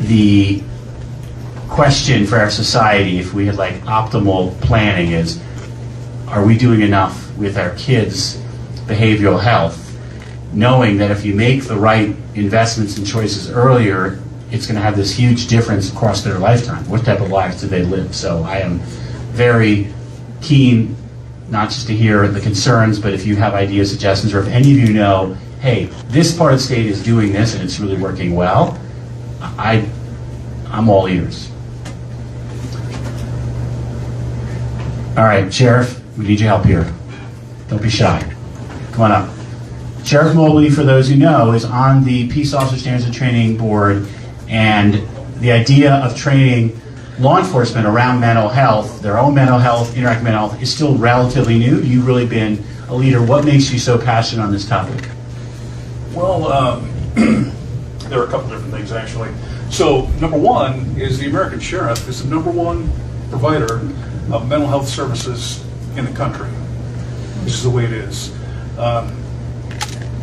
the question for our society, if we had like optimal planning, is, are we doing enough with our kids' behavioral health, knowing that if you make the right investments and choices earlier, it's going to have this huge difference across their lifetime. What type of lives do they live? So I am very keen not just to hear the concerns, but if you have ideas, suggestions, or if any of you know, hey, this part of the state is doing this and it's really working well, I'm all ears. All right, Sheriff, we need your help here. Don't be shy. Come on up. Sheriff Mobley, for those who know, is on the Peace Officer Standards and Training Board, and the idea of training law enforcement around mental health, their own mental health, interactive mental health, is still relatively new. You've really been a leader. What makes you so passionate on this topic? Well, there are a couple different things, actually. So, number one is the American Sheriff is the number one provider of mental health services in the country. This is the way it is.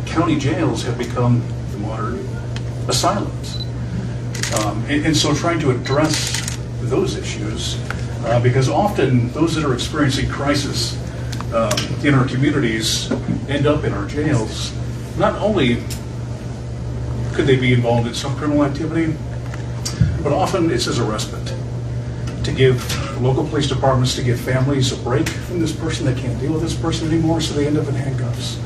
County jails have become the modern asylums. And so trying to address those issues, because often those that are experiencing crisis in our communities end up in our jails. Not only could they be involved in some criminal activity, but often it's as a respite to give local police departments, to give families a break from this person. They can't deal with this person anymore, so they end up in handcuffs.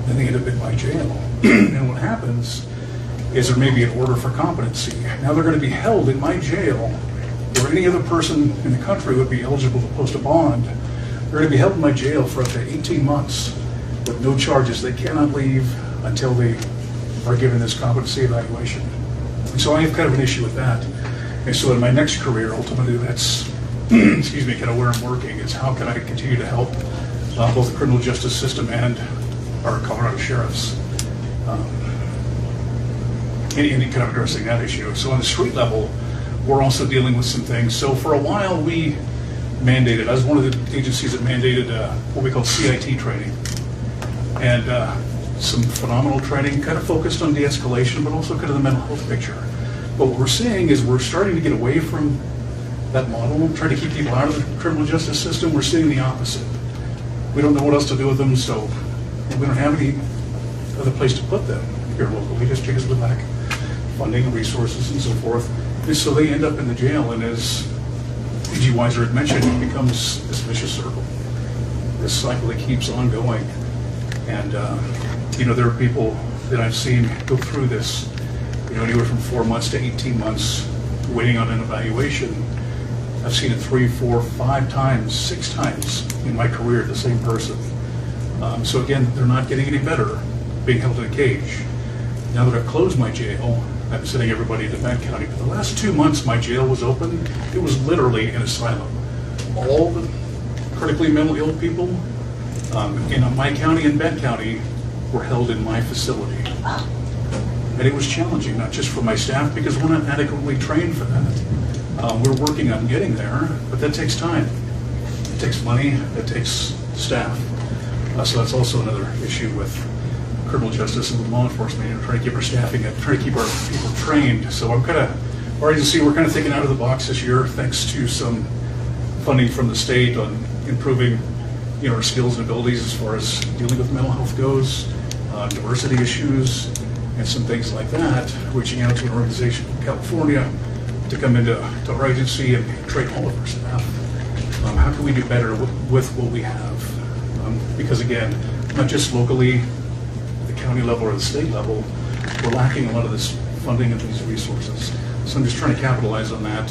Then they end up in my jail. And what happens is there may be an order for competency. Now they're going to be held in my jail, or any other person in the country would be eligible to post a bond. They're going to be held in my jail for up to 18 months with no charges. They cannot leave until they are given this competency evaluation. And so I have kind of an issue with that. And so in my next career, ultimately that's, excuse me, kind of where I'm working, is how can I continue to help both the criminal justice system and our Colorado sheriffs in kind of addressing that issue. So on the street level, we're also dealing with some things. So for a while we mandated, I was one of the agencies that mandated what we call CIT training. And some phenomenal training, kind of focused on de-escalation, but also kind of the mental health picture. But what we're seeing is we're starting to get away from that model, trying to keep people out of the criminal justice system. We're seeing the opposite. We don't know what else to do with them, so we don't have any other place to put them here locally, just because we lack funding and resources and so forth. And so they end up in the jail, and as P.G. Weiser had mentioned, it becomes this vicious circle, this cycle that keeps on going. And there are people that I've seen go through this, anywhere from 4 months to 18 months waiting on an evaluation. I've seen it 3, 4, 5 times, 6 times in my career, the same person. So again, they're not getting any better being held in a cage. Now that I've closed my jail, I'm sending everybody to Benton County. For the last 2 months my jail was open. It was literally an asylum. All the critically mentally ill people in my county and Benton County were held in my facility. And it was challenging, not just for my staff, because we're not adequately trained for that. We're working on getting there, but that takes time. It takes money, it takes staff. So that's also another issue with criminal justice and with law enforcement, trying to keep our staffing up, trying to keep our people trained. So our agency, we're kind of thinking out of the box this year, thanks to some funding from the state on improving our skills and abilities as far as dealing with mental health goes, diversity issues, and some things like that, reaching out to an organization in California to come into our agency and train all of our staff. How can we do better with what we have? Because again, not just locally, the county level or the state level, we're lacking a lot of this funding and these resources. So I'm just trying to capitalize on that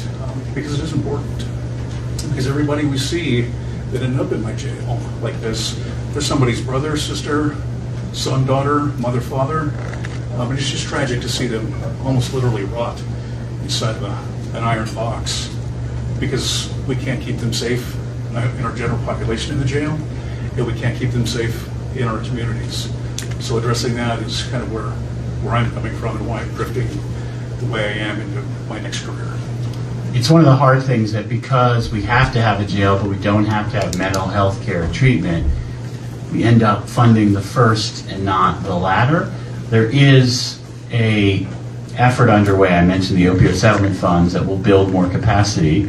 because it is important. Because everybody we see that end up in my jail like this, there's somebody's brother, sister, son, daughter, mother, father. And it's just tragic to see them almost literally rot inside of an iron box because we can't keep them safe in our general population in the jail, and we can't keep them safe in our communities. So addressing that is kind of where I'm coming from and why I'm drifting the way I am into my next career. It's one of the hard things that because we have to have a jail, but we don't have to have mental health care treatment, we end up funding the first and not the latter. There is a effort underway. I mentioned the opioid settlement funds that will build more capacity.